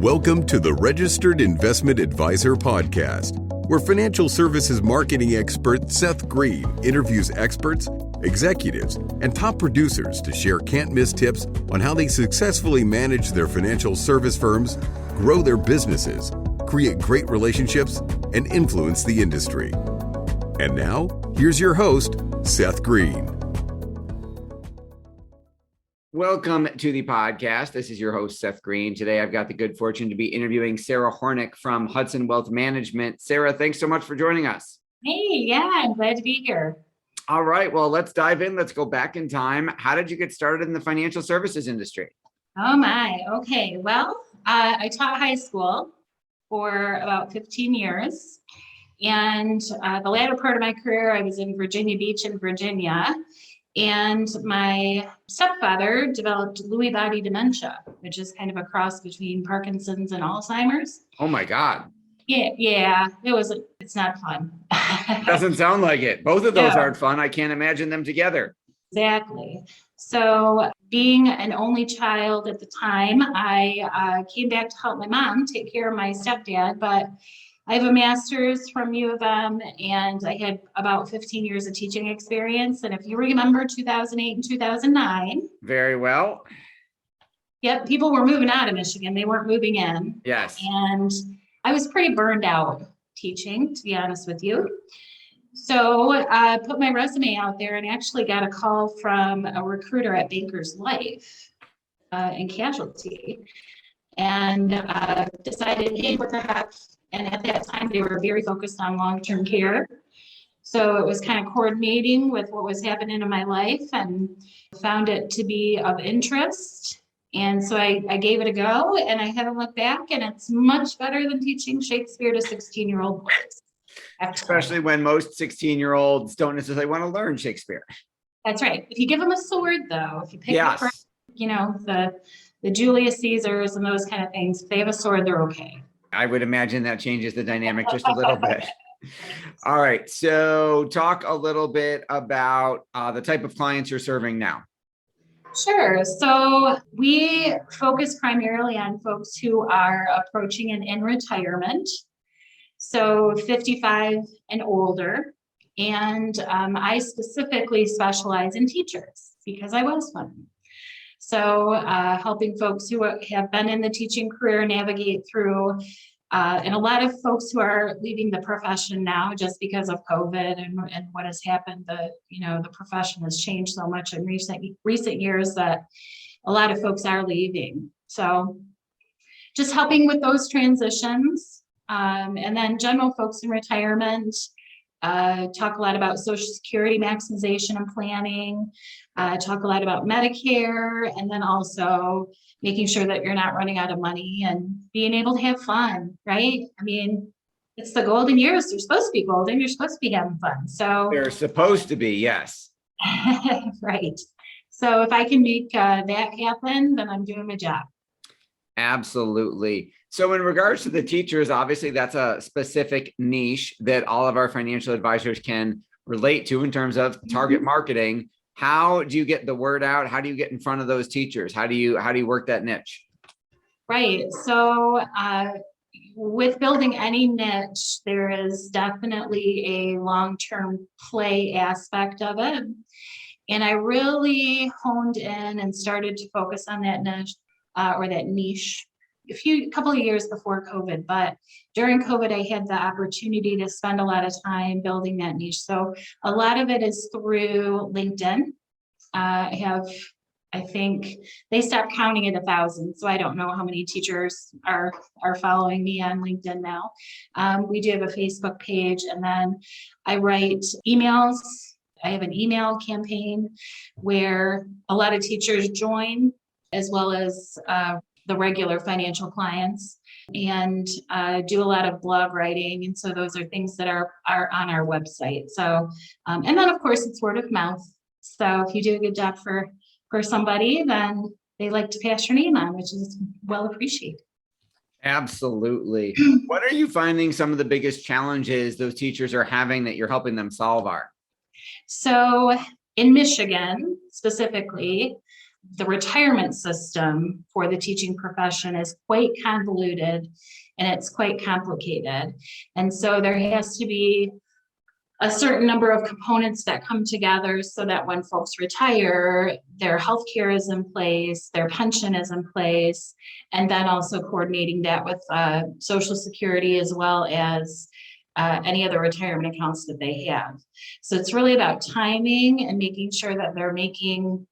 Welcome to the Registered Investment Advisor Podcast, where financial services marketing expert Seth Greene interviews experts, executives, and top producers to share can't-miss tips on how they successfully manage their financial service firms, grow their businesses, create great relationships, and influence the industry. And now, here's your host, Seth Greene. Welcome to the podcast. This is your host, Seth Greene. Today, I've got the good fortune to be interviewing Sara Hornick from Hudson Wealth Management. Sara, thanks so much for joining us. Hey, yeah, I'm glad to be here. All right, well, let's dive in. Let's go back in time. How did you get started in the financial services industry? Oh my, okay. Well, I taught high school for about 15 years. And the latter part of my career, I was in Virginia Beach in Virginia. And my stepfather developed Lewy body dementia, which is kind of a cross between Parkinson's and Alzheimer's. Oh my God. Yeah, it's not fun. Doesn't sound like it. Both of those No. aren't fun. I can't imagine them together. Exactly. So being an only child at the time, I came back to help my mom take care of my stepdad, but I have a master's from U of M, and I had about 15 years of teaching experience. And if you remember 2008 and 2009, Very well. yep, people were moving out of Michigan. They weren't moving in. Yes. And I was pretty burned out teaching, to be honest with you. So I put my resume out there and actually got a call from a recruiter at Bankers Life in Casualty, and decided, hey, what the heck? And at that time, they were very focused on long-term care. So it was kind of coordinating with what was happening in my life, and found it to be of interest. And so I gave it a go, and I haven't looked back, and it's much better than teaching Shakespeare to 16-year-old boys. Especially when most 16-year-olds don't necessarily want to learn Shakespeare. That's right. If you give them a sword, though, if you pick Yes. the Julius Caesars and those kind of things, if they have a sword, they're okay. I would imagine that changes the dynamic just a little bit. All right. So talk a little bit about the type of clients you're serving now. Sure. So we focus primarily on folks who are approaching and in retirement. So 55 and older. And I specifically specialize in teachers because I was one. So helping folks who have been in the teaching career navigate through, and a lot of folks who are leaving the profession now just because of COVID and what has happened. The profession has changed so much in recent years that a lot of folks are leaving. So just helping with those transitions, and then general folks in retirement. Talk a lot about Social Security Maximization and planning, talk a lot about Medicare, and then also making sure that you're not running out of money and being able to have fun, right? I mean, it's the golden years. They're supposed to be golden. You're supposed to be having fun. So They're supposed to be, yes. right. So if I can make that happen, then I'm doing my job. Absolutely. So in regards to the teachers, obviously that's a specific niche that all of our financial advisors can relate to in terms of target marketing. How do you get the word out? How do you get in front of those teachers? How do you work that niche? Right. So with building any niche, there is definitely a long-term play aspect of it. And I really honed in and started to focus on that niche or that niche a couple of years before COVID, but during COVID, I had the opportunity to spend a lot of time building that niche. So a lot of it is through LinkedIn. I think they stopped counting at 1,000. So I don't know how many teachers are following me on LinkedIn now. We do have a Facebook page, and then I write emails. I have an email campaign where a lot of teachers join, as well as the regular financial clients, and do a lot of blog writing. And so those are things that are on our website. So, and then of course it's word of mouth. So if you do a good job for somebody, then they like to pass your name on, which is well appreciated. Absolutely. What are you finding some of the biggest challenges those teachers are having that you're helping them solve are? So in Michigan specifically, the retirement system for the teaching profession is quite convoluted and it's quite complicated. And so there has to be a certain number of components that come together so that when folks retire, their healthcare is in place, their pension is in place, and then also coordinating that with Social Security as well as any other retirement accounts that they have. So it's really about timing and making sure that they're making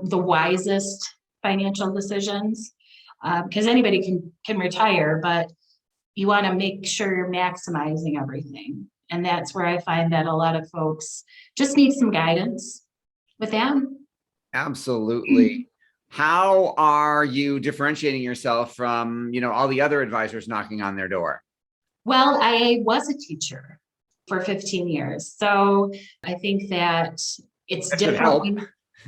the wisest financial decisions, because anybody can retire, but you want to make sure you're maximizing everything. And that's where I find that a lot of folks just need some guidance with that. Absolutely. How are you differentiating yourself from, all the other advisors knocking on their door? Well, I was a teacher for 15 years. So I think that it's different.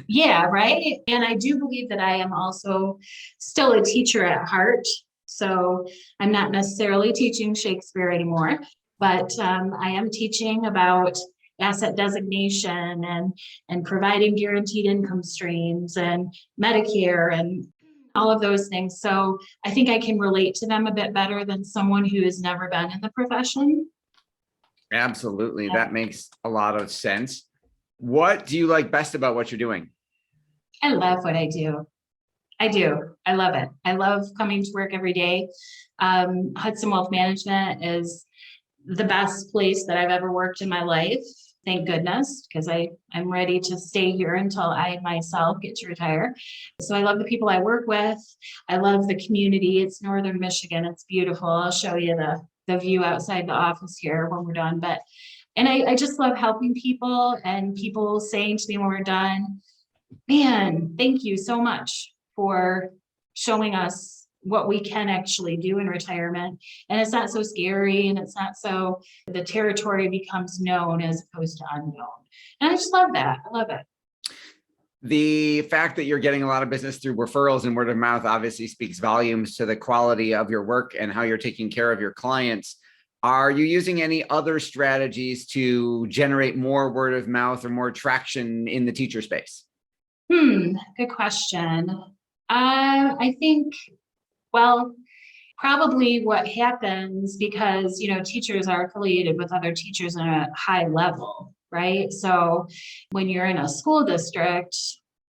Yeah, right. And I do believe that I am also still a teacher at heart. So I'm not necessarily teaching Shakespeare anymore, but I am teaching about asset designation and providing guaranteed income streams and Medicare and all of those things. So I think I can relate to them a bit better than someone who has never been in the profession. Absolutely. Yeah. That makes a lot of sense. What do you like best about what you're doing? I love what I do. I do. I love it. I love coming to work every day. Hudson Wealth Management is the best place that I've ever worked in my life. Thank goodness, because I'm ready to stay here until I myself get to retire. So I love the people I work with. I love the community. It's Northern Michigan. It's beautiful. I'll show you the view outside the office here when we're done. And I just love helping people and people saying to me when we're done, man, thank you so much for showing us what we can actually do in retirement. And it's not so scary and it's not so, the territory becomes known as opposed to unknown. And I just love that. I love it. The fact that you're getting a lot of business through referrals and word of mouth obviously speaks volumes to the quality of your work and how you're taking care of your clients. Are you using any other strategies to generate more word of mouth or more traction in the teacher space? Good question. I think, well, probably what happens because, teachers are affiliated with other teachers at a high level, right? So when you're in a school district,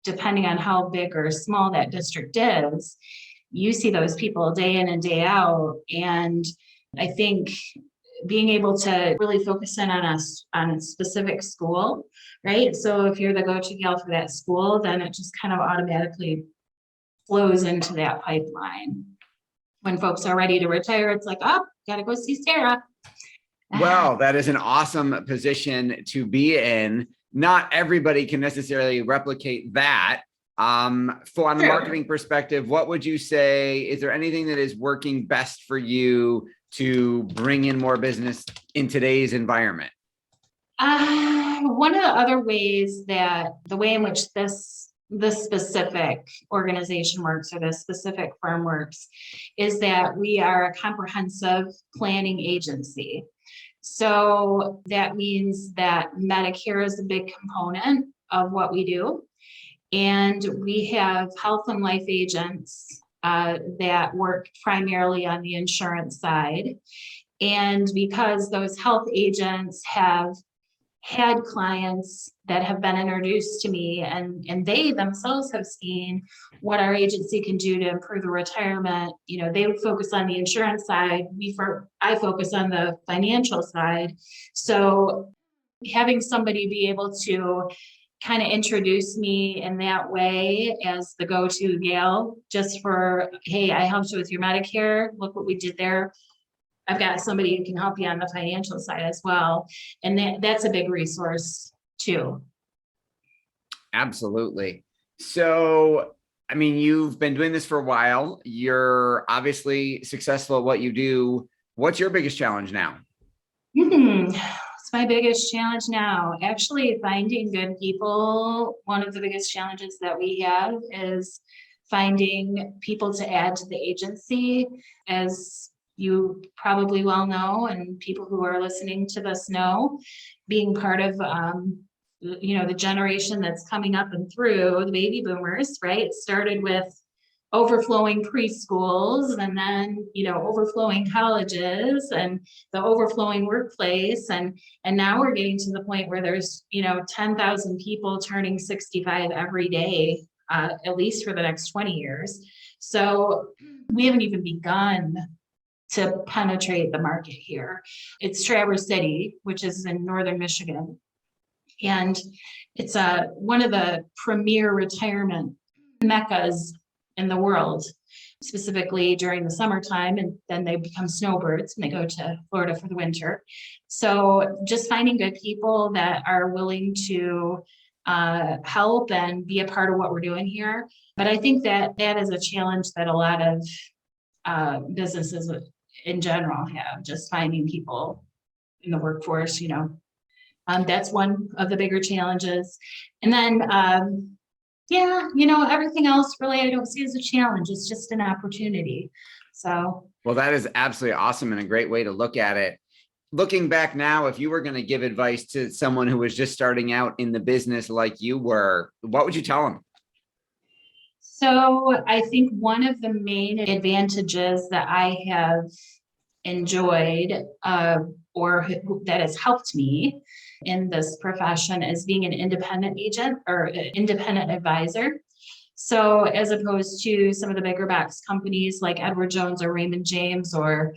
depending on how big or small that district is, you see those people day in and day out. And I think being able to really focus in on a specific school, right? So if you're the go-to gal for that school, then it just kind of automatically flows into that pipeline. When folks are ready to retire, it's like, oh, gotta go see Sara. Well, that is an awesome position to be in. Not everybody can necessarily replicate that. On a marketing perspective, what would you say? Is there anything that is working best for you to bring in more business in today's environment? One of the other ways that the way in which this specific organization works or the specific firm works is that we are a comprehensive planning agency. So that means that Medicare is a big component of what we do. And we have health and life agents that work primarily on the insurance side. And because those health agents have had clients that have been introduced to me and they themselves have seen what our agency can do to improve the retirement, they would focus on the insurance side. I focus on the financial side. So having somebody be able to kind of introduce me in that way as the go-to gal, just for, hey, I helped you with your Medicare. Look what we did there. I've got somebody who can help you on the financial side as well. And that's a big resource too. Absolutely. So, you've been doing this for a while. You're obviously successful at what you do. What's your biggest challenge now? It's my biggest challenge now. Actually, finding good people. One of the biggest challenges that we have is finding people to add to the agency. As you probably well know, and people who are listening to this know, being part of the generation that's coming up and through, the baby boomers, right? It started with overflowing preschools, and then, overflowing colleges, and the overflowing workplace. And now we're getting to the point where there's, 10,000 people turning 65 every day, at least for the next 20 years. So we haven't even begun to penetrate the market here. It's Traverse City, which is in northern Michigan. And it's one of the premier retirement meccas in the world, specifically during the summertime, and then they become snowbirds and they go to Florida for the winter. So just finding good people that are willing to help and be a part of what we're doing here. But I think that is a challenge that a lot of businesses in general have, just finding people in the workforce. That's one of the bigger challenges. And then everything else really I don't see as a challenge. It's just an opportunity. So, well, that is absolutely awesome and a great way to look at it. Looking back now, if you were going to give advice to someone who was just starting out in the business like you were, what would you tell them? So I think one of the main advantages that I have enjoyed or that has helped me in this profession is being an independent agent or an independent advisor. So as opposed to some of the bigger box companies like Edward Jones or Raymond James, or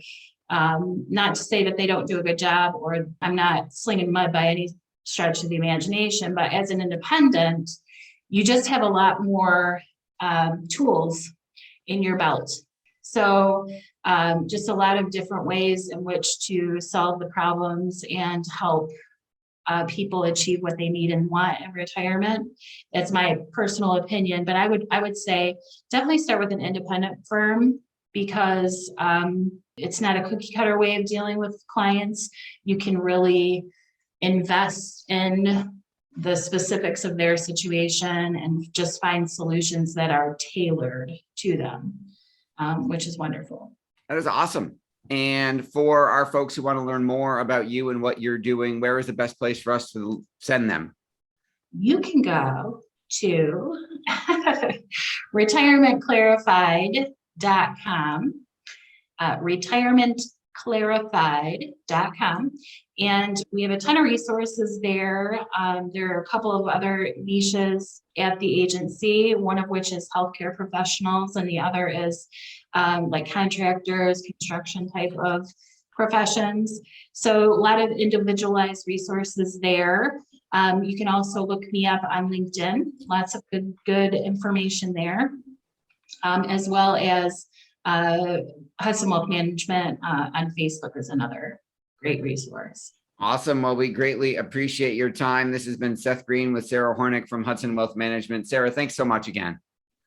not to say that they don't do a good job, or I'm not slinging mud by any stretch of the imagination, but as an independent, you just have a lot more tools in your belt. So just a lot of different ways in which to solve the problems and help people achieve what they need and want in retirement. That's my personal opinion, but I would say definitely start with an independent firm, because it's not a cookie cutter way of dealing with clients. You can really invest in the specifics of their situation and just find solutions that are tailored to them, which is wonderful. That is awesome. And for our folks who want to learn more about you and what you're doing, where is the best place for us to send them? You can go to retirementclarified.com, retirementclarified.com. And we have a ton of resources there. There are a couple of other niches at the agency, one of which is healthcare professionals, and the other is like contractors, construction type of professions. So a lot of individualized resources there. You can also look me up on LinkedIn, lots of good information there, as well as Hudson Wealth Management on Facebook is another great resource. Awesome. Well, we greatly appreciate your time. This has been Seth Greene with Sara Hornick from Hudson Wealth Management. Sara, thanks so much again.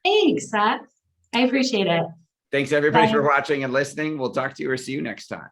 Thanks, Seth. I appreciate it. Thanks everybody Bye. for watching and listening. We'll talk to you or see you next time.